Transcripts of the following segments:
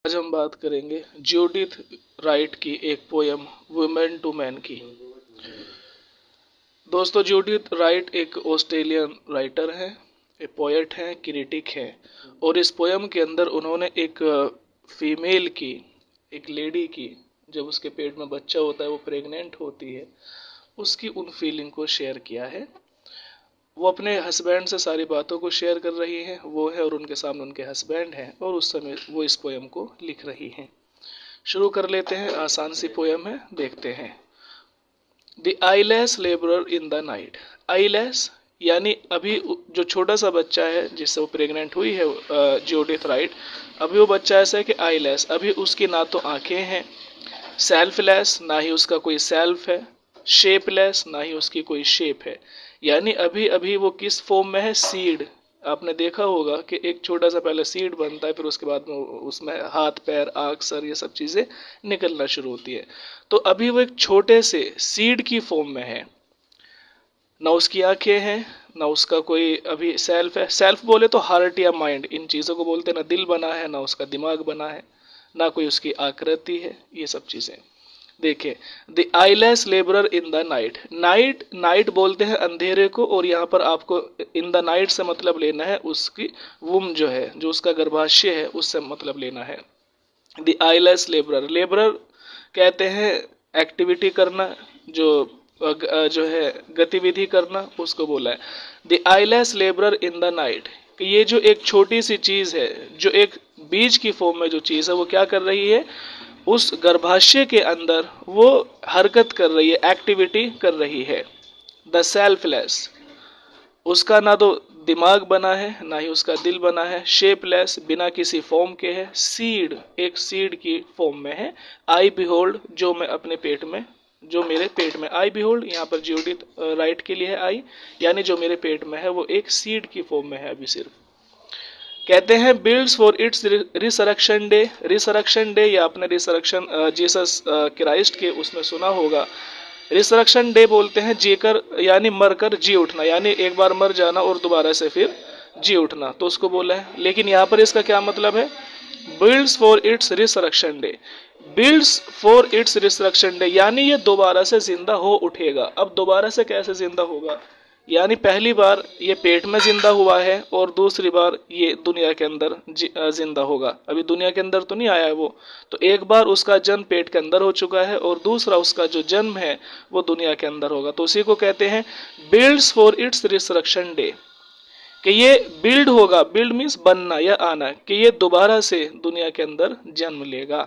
आज हम बात करेंगे ज्यूडिथ राइट की एक पोयम वुमेन टू मैन की। दोस्तों, ज्यूडिथ राइट एक ऑस्ट्रेलियन राइटर हैं, एक पोएट हैं, क्रिटिक हैं। और इस पोयम के अंदर उन्होंने एक फीमेल की, एक लेडी की, जब उसके पेट में बच्चा होता है, वो प्रेग्नेंट होती है, उसकी उन फीलिंग को शेयर किया है। वो अपने हस्बैंड से सारी बातों को शेयर कर रही हैं, वो है और उनके सामने उनके हस्बैंड हैं, और उस समय वो इस पोयम को लिख रही हैं। शुरू कर लेते हैं। आसान सी पोयम है, देखते हैं। The eyeless labourer in the night. Eyeless यानी अभी जो छोटा सा बच्चा है जिससे वो प्रेग्नेंट हुई है, ज्यूडिथ राइट, अभी वो बच्चा ऐसा है कि आईलेस, अभी उसकी ना तो आंखें हैं, सेल्फलेस ना ही उसका कोई सेल्फ है, शेपलेस ना ही उसकी कोई शेप है। यानी अभी अभी वो किस फॉर्म में है? सीड। आपने देखा होगा कि एक छोटा सा पहले सीड बनता है, फिर उसके बाद में उसमें हाथ पैर आँख सर ये सब चीज़ें निकलना शुरू होती है। तो अभी वो एक छोटे से सीड की फॉर्म में है, ना उसकी आंखें हैं, ना उसका कोई अभी सेल्फ है। सेल्फ बोले तो हार्ट या माइंड, इन चीज़ों को बोलते हैं। ना दिल बना है, ना उसका दिमाग बना है, ना कोई उसकी आकृति है, ये सब चीज़ें। देखिए, the eyeless labourer in the night. Night, night बोलते हैं अंधेरे को, और यहाँ पर आपको इन द नाइट से मतलब लेना है उसकी वुम जो है, जो उसका गर्भाशय है, उससे मतलब लेना है। द आईलेस लेबरर, लेबरर कहते हैं एक्टिविटी करना, जो है गतिविधि करना, उसको बोला है। The eyeless labourer in the night, कि ये जो एक छोटी सी चीज है, जो एक बीज की फॉर्म में जो चीज है, वो क्या कर रही है? उस गर्भाशय के अंदर वो हरकत कर रही है, एक्टिविटी कर रही है। द सेल्फलेस, उसका ना तो दिमाग बना है, ना ही उसका दिल बना है। शेपलेस, बिना किसी फॉर्म के है। सीड, एक सीड की फॉर्म में है। आई बिहोल्ड, जो मैं अपने पेट में, जो मेरे पेट में। आई बिहोल्ड यहाँ पर ज्यूडिथ राइट के लिए है आई, यानी जो मेरे पेट में है वो एक सीड की फॉर्म में है अभी सिर्फ। कहते हैं builds for its resurrection day. Resurrection day, या आपने रिसरेक्शन जीसस क्राइस्ट के उसमें सुना होगा। रिसरेक्शन डे बोलते हैं जीकर, यानी मरकर जी उठना, यानी एक बार मर जाना और दोबारा से फिर जी उठना, तो उसको बोला है। लेकिन यहाँ पर इसका क्या मतलब है? Builds for its resurrection day. Builds for its resurrection day यानी ये दोबारा से जिंदा हो उठेगा। अब दोबारा से कैसे जिंदा होगा? यानी पहली बार ये पेट में जिंदा हुआ है, और दूसरी बार ये दुनिया के अंदर जिंदा होगा। अभी दुनिया के अंदर तो नहीं आया है वो, तो एक बार उसका जन्म पेट के अंदर हो चुका है, और दूसरा उसका जो जन्म है वो दुनिया के अंदर होगा। तो उसी को कहते हैं builds for its resurrection day, कि ये बिल्ड होगा। बिल्ड मीन्स बनना या आना, कि ये दोबारा से दुनिया के अंदर जन्म लेगा।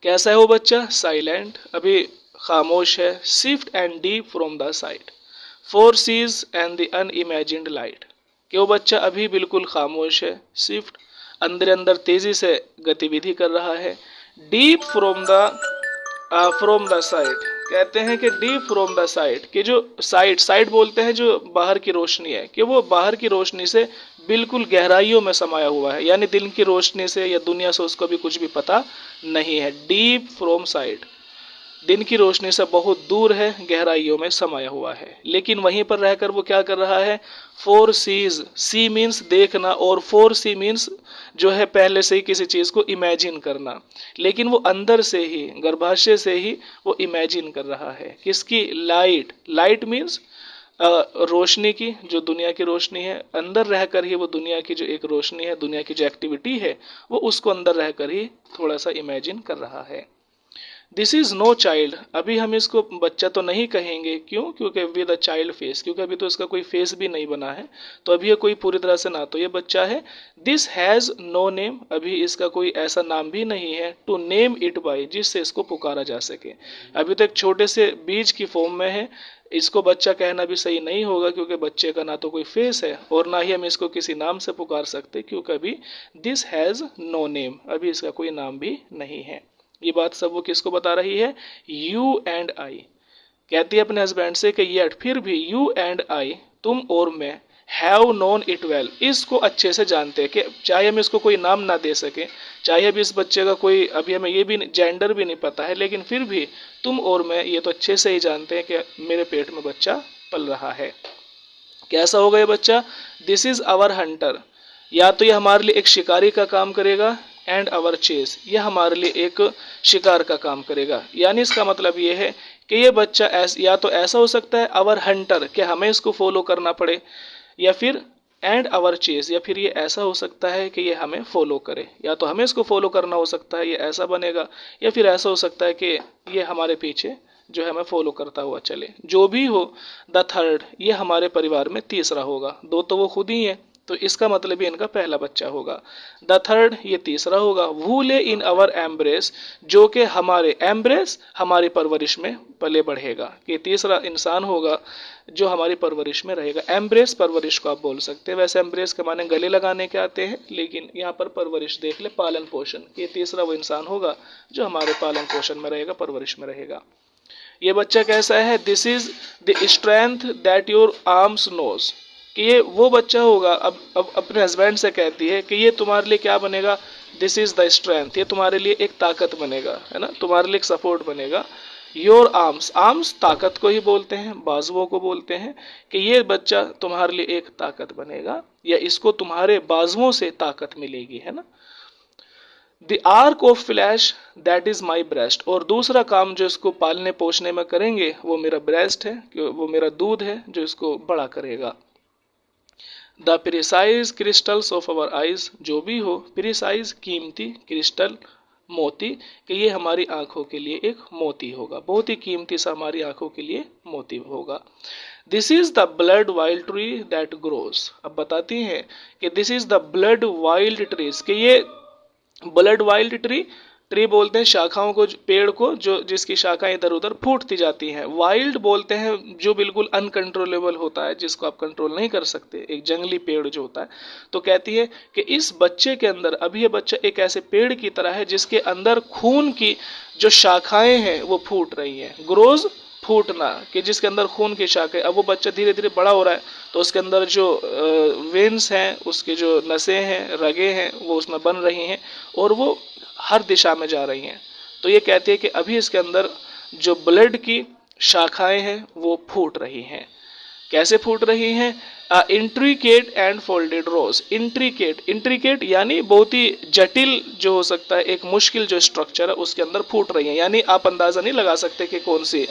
कैसा है वो बच्चा? साइलेंट, अभी खामोश है। Swift and deep from the sight, for seas and the unimagined light, कि वो बच्चा अभी बिल्कुल खामोश है। स्विफ्ट, अंदर अंदर तेजी से गतिविधि कर रहा है। डीप फ्रॉम द साइट, कहते हैं कि डीप फ्रॉम द साइट, कि जो साइट, साइट बोलते हैं जो बाहर की रोशनी है, कि वो बाहर की रोशनी से बिल्कुल गहराइयों में समाया हुआ है, यानी दिन की रोशनी से या दुनिया से उसको भी कुछ भी पता नहीं है। डीप फ्रॉम साइट, दिन की रोशनी से बहुत दूर है, गहराइयों में समाया हुआ है। लेकिन वहीं पर रहकर वो क्या कर रहा है? फोर सीज, सी मीन्स देखना, और फोर सी मीन्स जो है पहले से ही किसी चीज को इमेजिन करना। लेकिन वो अंदर से ही, गर्भाशय से ही वो इमेजिन कर रहा है। किसकी? लाइट। लाइट मीन्स रोशनी की, जो दुनिया की रोशनी है। अंदर रहकर ही वो दुनिया की जो एक रोशनी है, दुनिया की जो एक्टिविटी है, वो उसको अंदर रहकर ही थोड़ा सा इमेजिन कर रहा है। दिस इज नो चाइल्ड, अभी हम इसको बच्चा तो नहीं कहेंगे। क्यों? क्योंकि विद अ चाइल्ड फेस, क्योंकि अभी तो इसका कोई फेस भी नहीं बना है, तो अभी ये कोई पूरी तरह से ना तो ये बच्चा है। दिस हैज नो नेम, अभी इसका कोई ऐसा नाम भी नहीं है टू नेम इट बाय, जिससे इसको पुकारा जा सके। अभी तो एक छोटे से बीज की फॉर्म में है, इसको बच्चा कहना भी सही नहीं होगा, क्योंकि बच्चे का ना तो कोई फेस है, और ना ही हम इसको किसी नाम से पुकार सकते, क्योंकि अभी दिस हैज नो नेम, अभी इसका कोई नाम भी नहीं है। ये बात सब वो किसको बता रही है? You and I. कहती है अपने हस्बैंड से कि येट, फिर भी, यू एंड आई, तुम और मैं, हैव नोन इट वेल, इसको अच्छे से जानते हैं। कि चाहे हम इसको कोई नाम ना दे सके, चाहे अभी इस बच्चे का कोई, अभी हमें ये भी जेंडर भी नहीं पता है, लेकिन फिर भी तुम और मैं ये तो अच्छे से ही जानते हैं कि मेरे पेट में बच्चा पल रहा है। कैसा होगा ये बच्चा? दिस इज आवर हंटर, या तो ये हमारे लिए एक शिकारी का काम करेगा, एंड आवर चेस, ये हमारे लिए एक शिकार का काम करेगा। यानी इसका मतलब ये है कि ये बच्चा या तो ऐसा हो सकता है आवर हंटर, कि हमें इसको फॉलो करना पड़े, या फिर एंड आवर चेस, या फिर ये ऐसा हो सकता है कि ये हमें फॉलो करे। या तो हमें इसको फॉलो करना हो सकता है, ये ऐसा बनेगा, या फिर ऐसा हो सकता है कि ये हमारे पीछे जो है हमें फॉलो करता हुआ चले। जो भी हो, द थर्ड, ये हमारे परिवार में तीसरा होगा। दो तो वो खुद ही है, तो इसका मतलब ये इनका पहला बच्चा होगा। द थर्ड, ये तीसरा होगा। वू ले इन अवर एम्ब्रेस, जो कि हमारे एम्ब्रेस, हमारी परवरिश में पले बढ़ेगा। ये तीसरा इंसान होगा जो हमारी परवरिश में रहेगा। एम्ब्रेस परवरिश को आप बोल सकते हैं। वैसे एम्ब्रेस के माने गले लगाने के आते हैं, लेकिन यहाँ पर परवरिश देख ले, पालन पोषण। ये तीसरा वो इंसान होगा जो हमारे पालन पोषण में रहेगा, परवरिश में रहेगा। ये बच्चा कैसा है? This is the strength that your arms knows, कि ये वो बच्चा होगा। अब अपने हस्बैंड से कहती है कि ये तुम्हारे लिए क्या बनेगा? दिस इज द स्ट्रेंथ, ये तुम्हारे लिए एक ताकत बनेगा, है ना, तुम्हारे लिए एक सपोर्ट बनेगा। योर आर्म्स, आर्म्स ताकत को ही बोलते हैं, बाजुओं को बोलते हैं, कि ये बच्चा तुम्हारे लिए एक ताकत बनेगा, या इसको तुम्हारे बाजुओं से ताकत मिलेगी, है ना। The arc of flash that is my breast, और दूसरा काम जो इसको पालने पोषने में करेंगे वो मेरा ब्रेस्ट है, वो मेरा दूध है जो इसको बड़ा करेगा। The precise crystals of our eyes, जो भी हो, प्रिसाइज कीमती, क्रिस्टल मोती, कि ये हमारी आंखों के लिए एक मोती होगा, बहुत ही कीमती सा हमारी आंखों के लिए मोती होगा। This is the blood wild tree that grows, अब बताती हैं कि this is the blood wild trees, कि ये ब्लड वाइल्ड ट्री, ट्री बोलते हैं शाखाओं को, पेड़ को जो जिसकी शाखाएं इधर उधर फूटती जाती हैं। वाइल्ड बोलते हैं जो बिल्कुल अनकंट्रोलेबल होता है, जिसको आप कंट्रोल नहीं कर सकते, एक जंगली पेड़ जो होता है। तो कहती है कि इस बच्चे के अंदर, अभी ये बच्चा एक ऐसे पेड़ की तरह है जिसके अंदर खून की जो शाखाएं हैं वो फूट रही हैं। ग्रोज, फूटना, कि जिसके अंदर खून की शाखाएं। अब वो बच्चा धीरे धीरे बड़ा हो रहा है, तो उसके अंदर जो वेन्स हैं, उसके जो नसें हैं, रगे हैं, वो उसमें बन रही हैं और वो हर दिशा में जा रही हैं। तो ये कहती है कि अभी इसके अंदर जो ब्लड की शाखाएं हैं वो फूट रही हैं। कैसे फूट रही हैं? Intricate and folded rose, intricate यानी बहुत ही जटिल जो हो सकता है, एक मुश्किल जो स्ट्रक्चर है उसके अंदर फूट रही है। यानी आप अंदाजा नहीं लगा सकते कि कौन सी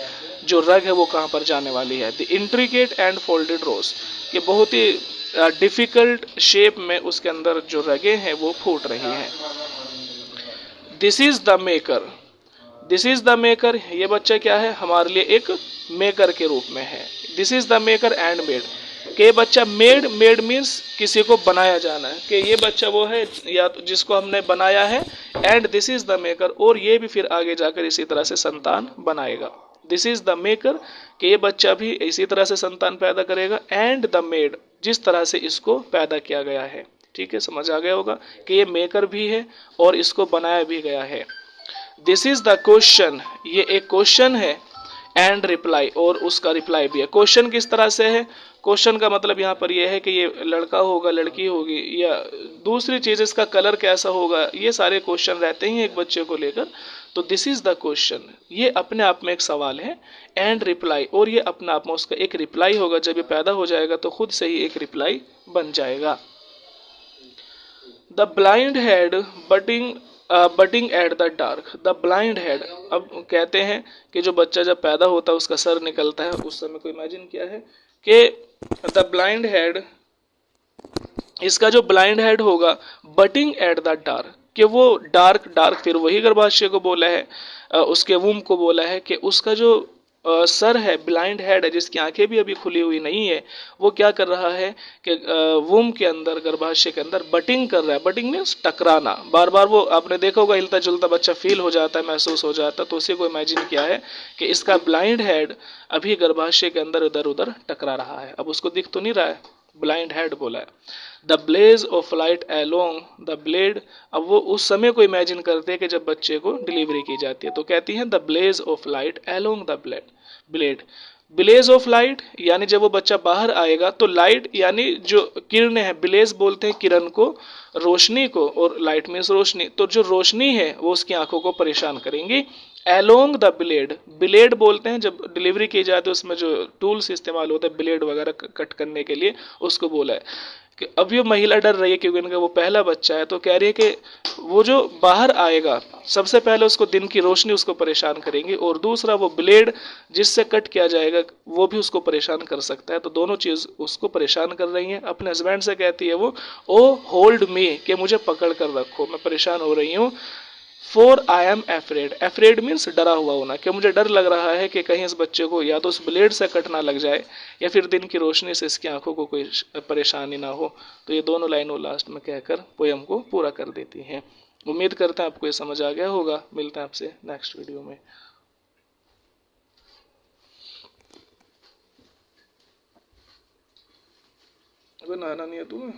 जो रग है वो कहाँ पर जाने वाली है। द इंट्रिकेट एंड फोल्डेड रोज, कि बहुत ही डिफिकल्ट शेप में उसके अंदर जो रगे हैं वो फूट रही हैं। This is the maker, this is the maker, ये बच्चा क्या है? हमारे लिए एक मेकर के रूप में है। This is the maker and made, कि बच्चा मेड, मेड मीन्स किसी को बनाया जाना है, कि ये बच्चा वो है या तो जिसको हमने बनाया है। And this is the maker, और ये भी फिर आगे जाकर इसी तरह से संतान बनाएगा। दिस इज द मेकर, कि ये बच्चा भी इसी तरह से संतान पैदा करेगा। एंड द मेड, जिस तरह से इसको पैदा किया गया है। ठीक है, समझ आ गया होगा कि ये मेकर भी है और इसको बनाया भी गया है। दिस इज द क्वेश्चन, ये एक क्वेश्चन है। एंड रिप्लाई, और उसका रिप्लाई भी है। क्वेश्चन किस तरह से है? क्वेश्चन का मतलब यहाँ पर यह है कि ये लड़का होगा, लड़की होगी, या दूसरी चीज इसका कलर कैसा होगा, ये सारे क्वेश्चन रहते हैं एक बच्चे को लेकर। तो दिस इज द क्वेश्चन, ये अपने आप में एक सवाल है। एंड रिप्लाई, और ये अपने आप में उसका एक रिप्लाई होगा। जब ये पैदा हो जाएगा तो खुद से ही एक रिप्लाई बन जाएगा। The blind head butting at the dark, the blind head. अब कहते हैं कि जो बच्चा जब पैदा होता है उसका सर निकलता है, उस समय को इमेजिन किया है कि द ब्लाइंड हेड, इसका जो ब्लाइंड हेड होगा, बटिंग एट द डार्क, कि वो डार्क फिर वही गर्भाशय को बोला है, उसके वूम को बोला है कि उसका जो सर है, ब्लाइंड हेड है, जिसकी आंखें भी अभी खुली हुई नहीं है, वो क्या कर रहा है कि वूम के अंदर, गर्भाशय के अंदर बटिंग कर रहा है। बटिंग मीन्स टकराना, बार बार वो आपने देखा होगा हिलता जुलता बच्चा फील हो जाता है, महसूस हो जाता है। तो उसी को इमेजिन किया है कि इसका ब्लाइंड हेड अभी गर्भाशय के अंदर इधर उधर टकरा रहा है। अब उसको दिख तो नहीं रहा है, ब्लाइंड हेड बोला है। The blaze of light along the blade, अब वो उस समय को इमेजिन करते हैं कि जब बच्चे को डिलीवरी की जाती है। तो कहती हैं the blaze of light along the blade, blaze of light यानी जब वो बच्चा बाहर आएगा तो लाइट यानी जो किरणें हैं, ब्लेज बोलते हैं किरण को, रोशनी को, और लाइट मीन्स रोशनी। तो जो रोशनी है वो उसकी आंखों को परेशान करेंगी। एलोंग द ब्लेड, ब्लेड बोलते हैं जब डिलीवरी की जाती है उसमें जो टूल्स इस्तेमाल होते हैं ब्लेड वगैरह कट करने के लिए, उसको बोला है कि अब ये महिला डर रही है क्योंकि इनका वो पहला बच्चा है, तो कह रही है कि वो जो बाहर आएगा सबसे पहले उसको दिन की रोशनी उसको परेशान करेंगी, और दूसरा वो ब्लेड जिससे कट किया जाएगा वो भी उसको परेशान कर सकता है। तो दोनों चीज़ उसको परेशान कर रही हैं। अपने हस्बैंड से कहती है वो, ओ होल्ड मी, कि मुझे पकड़ कर रखो, मैं परेशान हो रही हूँ। Four I am afraid, afraid means डरा हुआ होना, कि मुझे डर लग रहा है कि कहीं इस बच्चे को या तो उस ब्लेड से कट ना लग जाए या फिर दिन की रोशनी से इसकी आंखों को कोई परेशानी ना हो। तो ये दोनों लाइन वो लास्ट में कहकर पोयम को पूरा कर देती हैं। उम्मीद करते हैं आपको ये समझ आ गया होगा। मिलते हैं आपसे नेक्स्ट वीडियो में। अबे नहाना नहीं है तुम्हें?